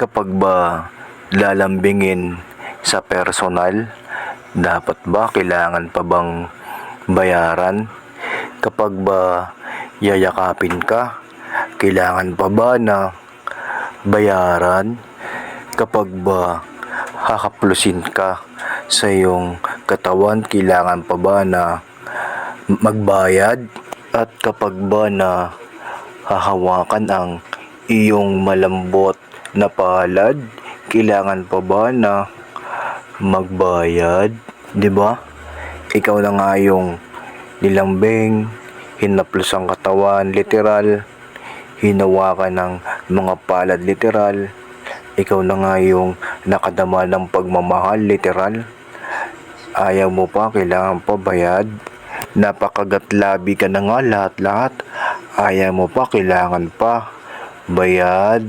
Kapag ba lalambingin sa personal, dapat ba kailangan pa bang bayaran? Kapag ba yayakapin ka, kailangan pa ba na bayaran? Kapag ba hakaplusin ka sa iyong katawan, kailangan pa ba na magbayad? At kapag ba na hahawakan ang iyong malambot na palad, kailangan pa ba na magbayad? 'Di ba? Ikaw na nga yung nilambing, hinaplos ang katawan, literal, hinawakan ng mga palad, literal. Ikaw na nga yung nakadama ng pagmamahal, literal. Ayaw mo pa, kailangan pa bayad. Napakagatlabi ka na nga, lahat-lahat. Ayaw mo pa, kailangan pa bayad.